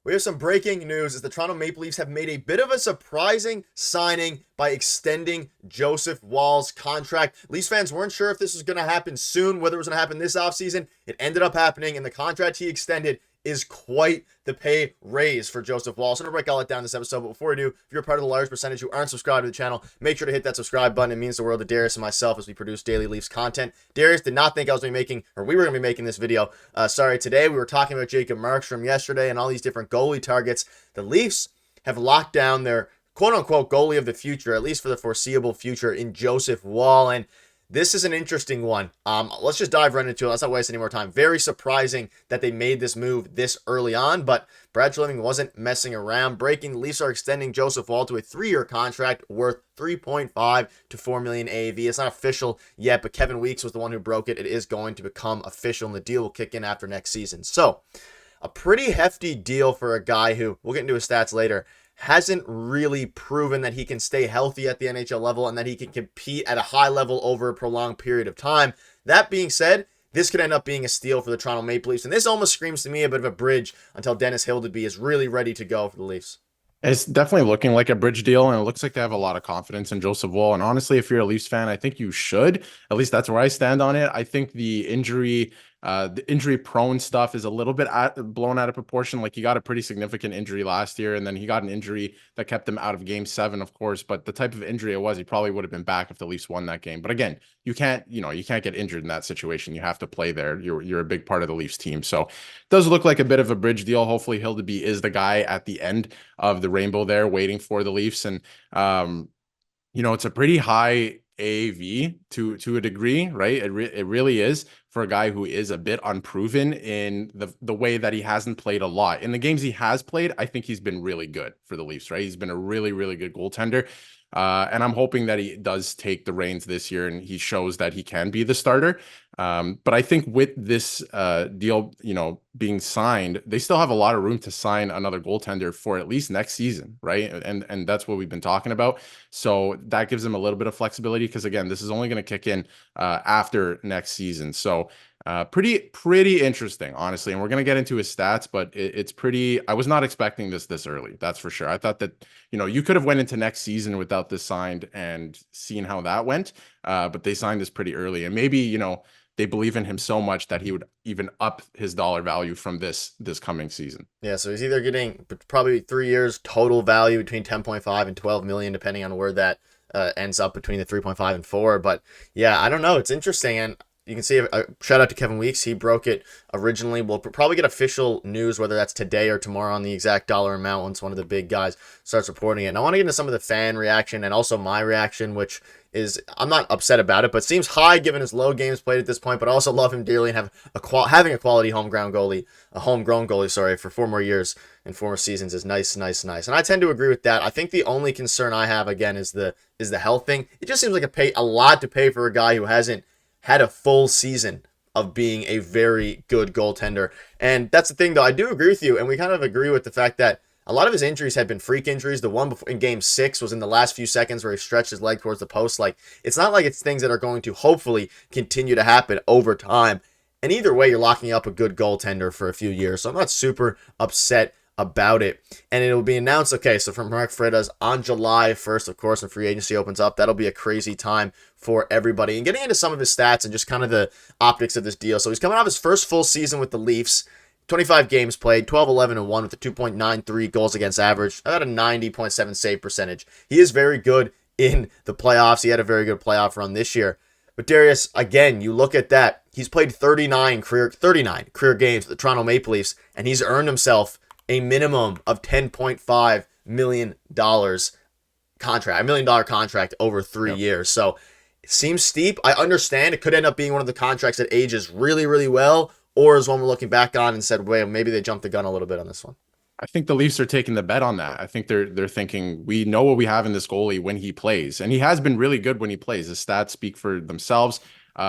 We have some breaking news as the Toronto Maple Leafs have made a bit of a surprising signing by extending Joseph Woll's contract. Leafs fans weren't sure if this was going to happen soon, whether it was going to happen this offseason. It ended up happening, and the contract he extended is quite the pay raise for Joseph Woll. So I'm going to break all that down this episode, but before we do, if you're a part of the large percentage who aren't subscribed to the channel, make sure to hit that subscribe button. It means the world to Darius and myself as we produce daily Leafs content. Darius did not think we were going to be making this video. Today we were talking about Jacob Markstrom yesterday and all these different goalie targets. The Leafs have locked down their quote-unquote goalie of the future, at least for the foreseeable future, in Joseph Woll, and this is an interesting one. Let's just dive right into it. Let's not waste any more time. Very surprising that they made this move this early on, but Brad Treliving wasn't messing around. Breaking, the Leafs are extending Joseph Woll to a 3-year contract worth $3.5 to $4 million AAV. It's not official yet, but Kevin Weeks was the one who broke it. It is going to become official, and the deal will kick in after next season. So, a pretty hefty deal for a guy who, we'll get into his stats later, hasn't really proven that he can stay healthy at the NHL level and that he can compete at a high level over a prolonged period of time. That being said, this could end up being a steal for the Toronto Maple Leafs, and this almost screams to me a bit of a bridge until Dennis Hildeby is really ready to go for the Leafs. It's definitely looking like a bridge deal, and it looks like they have a lot of confidence in Joseph Woll. And honestly, if you're a Leafs fan, I think you should. At least that's where I stand on it. I think the injury prone stuff is a little bit blown out of proportion. Like, he got a pretty significant injury last year, and then he got an injury that kept him out of Game 7, of course. But the type of injury it was, he probably would have been back if the Leafs won that game. But again, you can't get injured in that situation. You have to play there. You're a big part of the Leafs team. So it does look like a bit of a bridge deal. Hopefully Hildeby is the guy at the end of the rainbow there waiting for the Leafs. And it's a pretty high AAV to a degree, right? It really is, for a guy who is a bit unproven in the way that he hasn't played a lot. In the games he has played, I think he's been really good for the Leafs, right? He's been a really, really good goaltender. And I'm hoping that he does take the reins this year and he shows that he can be the starter. But I think with this deal, being signed, they still have a lot of room to sign another goaltender for at least next season, right? And that's what we've been talking about. So that gives them a little bit of flexibility because, again, this is only going to kick in after next season. So pretty interesting, honestly. And we're going to get into his stats, but it's pretty, I was not expecting this early. That's for sure. I thought that, you could have went into next season without this signed and seen how that went. But they signed this pretty early, and maybe, they believe in him so much that he would even up his dollar value from this coming season. Yeah, so he's either getting probably 3 years total value between 10.5 and 12 million, depending on where that ends up between the 3.5 and 4. But yeah, I don't know. It's interesting. And you can see a shout out to Kevin Weeks. He broke it originally. We'll probably get official news, whether that's today or tomorrow, on the exact dollar amount once one of the big guys starts reporting it. And I want to get into some of the fan reaction and also my reaction, which is, I'm not upset about it, but seems high given his low games played at this point. But I also love him dearly and having a quality homegrown goalie, for 4 more years and 4 more seasons is nice. And I tend to agree with that. I think the only concern I have, again, is the health thing. It just seems like a lot to pay for a guy who hasn't had a full season of being a very good goaltender. And that's the thing, though. I do agree with you, and we kind of agree with the fact that a lot of his injuries had been freak injuries. The one in Game 6 was in the last few seconds where he stretched his leg towards the post. Like, it's not like it's things that are going to hopefully continue to happen over time. And either way, you're locking up a good goaltender for a few years. So I'm not super upset about it. And it will be announced, okay, so from Mark Freitas on July 1st, of course, when free agency opens up. That'll be a crazy time for everybody. And getting into some of his stats and just kind of the optics of this deal. So he's coming off his first full season with the Leafs. 25 games played, 12-11-1 with a 2.93 goals against average, about a 90.7 save percentage. He is very good in the playoffs. He had a very good playoff run this year. But Darius, again, you look at that. He's played 39 career games with the Toronto Maple Leafs, and he's earned himself a minimum of $10.5 million contract, $1 million contract over 3 years. So it seems steep. I understand it could end up being one of the contracts that ages really, really well, or is one we're looking back on and said, wait, maybe they jumped the gun a little bit on this one. I think the Leafs are taking the bet on that. I think they're thinking, we know what we have in this goalie when he plays, and he has been really good when he plays. His stats speak for themselves.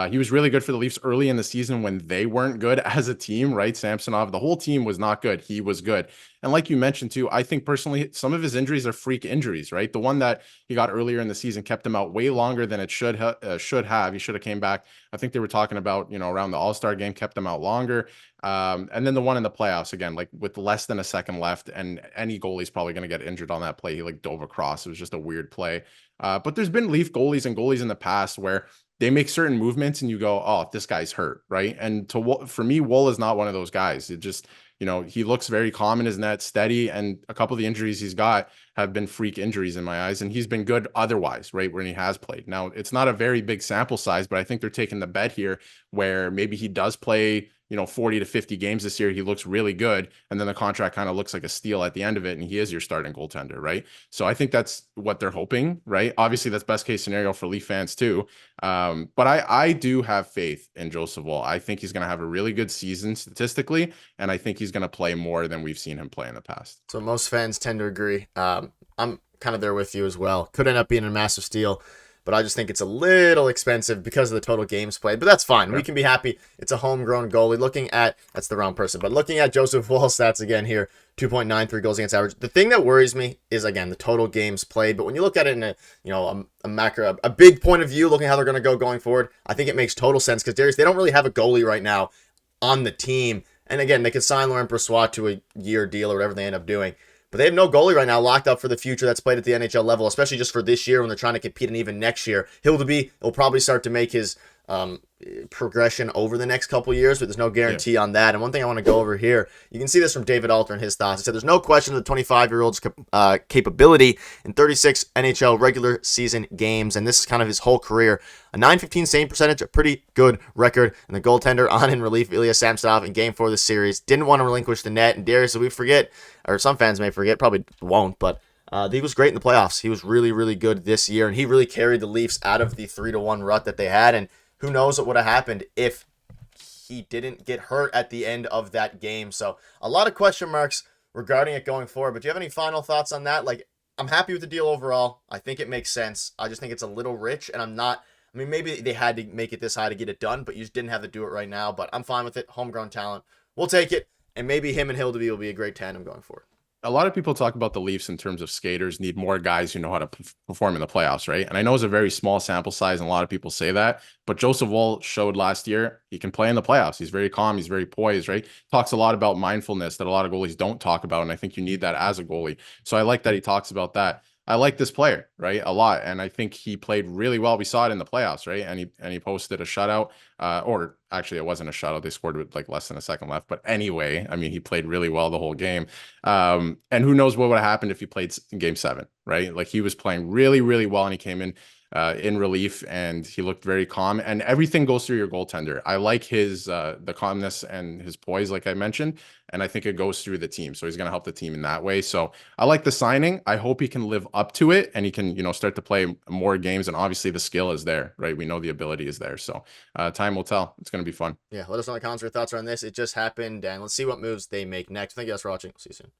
He was really good for the Leafs early in the season when they weren't good as a team, right? Samsonov, the whole team was not good. He was good. And like you mentioned too, I think personally, some of his injuries are freak injuries, right? The one that he got earlier in the season kept him out way longer than it should have. He should have came back. I think they were talking about, around the All-Star game, kept him out longer. And then the one in the playoffs again, like with less than a second left, and any goalie's probably going to get injured on that play. He like dove across. It was just a weird play. But there's been Leaf goalies and goalies in the past where they make certain movements and you go, oh, this guy's hurt, right? And for me, Woll is not one of those guys. It just, he looks very calm in his net, steady, and a couple of the injuries he's got have been freak injuries in my eyes, and he's been good otherwise, right, when he has played. Now, it's not a very big sample size, but I think they're taking the bet here where maybe he does play 40 to 50 games this year. He looks really good. And then the contract kind of looks like a steal at the end of it. And he is your starting goaltender, right? So I think that's what they're hoping, right? Obviously, that's best case scenario for Leaf fans too. But I do have faith in Joseph Woll. I think he's going to have a really good season statistically. And I think he's going to play more than we've seen him play in the past. So most fans tend to agree. I'm kind of there with you as well. Could end up being a massive steal, but I just think it's a little expensive because of the total games played. But that's fine. We can be happy. It's a homegrown goalie. That's the wrong person, but looking at Joseph Woll's stats again here, 2.93 goals against average. The thing that worries me is, again, the total games played. But when you look at it in a macro, a big point of view, looking at how they're going to go going forward, I think it makes total sense because Darius, they don't really have a goalie right now on the team. And again, they could sign Laurent Brossoit to a year deal or whatever they end up doing. But they have no goalie right now locked up for the future that's played at the NHL level, especially just for this year when they're trying to compete and even next year. He'll probably start to make his progression over the next couple years, but there's no guarantee on that. And one thing I want to go over here, you can see this from David Alter and his thoughts. He said there's no question of the 25-year-old's capability in 36 NHL regular season games, and this is kind of his whole career. A .915 save percentage, a pretty good record, and the goaltender on in relief, Ilya Samsonov, in Game 4 of the series, didn't want to relinquish the net, and Darius, we forget, or some fans may forget, probably won't, but he was great in the playoffs. He was really, really good this year, and he really carried the Leafs out of the 3-1 rut that they had, and who knows what would have happened if he didn't get hurt at the end of that game. So a lot of question marks regarding it going forward. But do you have any final thoughts on that? Like, I'm happy with the deal overall. I think it makes sense. I just think it's a little rich, and I'm not. I mean, maybe they had to make it this high to get it done, but you just didn't have to do it right now. But I'm fine with it. Homegrown talent. We'll take it. And maybe him and Hildeby will be a great tandem going forward. A lot of people talk about the Leafs in terms of skaters need more guys who know how to perform in the playoffs, right? And I know it's a very small sample size, and a lot of people say that, but Joseph Woll showed last year he can play in the playoffs. He's very calm. He's very poised, right? Talks a lot about mindfulness that a lot of goalies don't talk about, and I think you need that as a goalie. So I like that he talks about that. I like this player, right, a lot, and I think he played really well. We saw it in the playoffs, right? And he posted a shutout, or actually, it wasn't a shutout. They scored with like less than a second left. But anyway, I mean, he played really well the whole game. And who knows what would have happened if he played in Game 7, right? Like he was playing really, really well, and he came in relief, and he looked very calm. And everything goes through your goaltender. I like his the calmness and his poise, like I mentioned, and I think it goes through the team. So he's going to help the team in that way. So I like the signing. I hope he can live up to it, and he can start to play more games. And obviously the skill is there, right? We know the ability is there. So time will tell. It's going to be fun. Yeah, let us know in the comments your thoughts are on this. It just happened, and let's see what moves they make next. Thank you guys for watching. See you soon.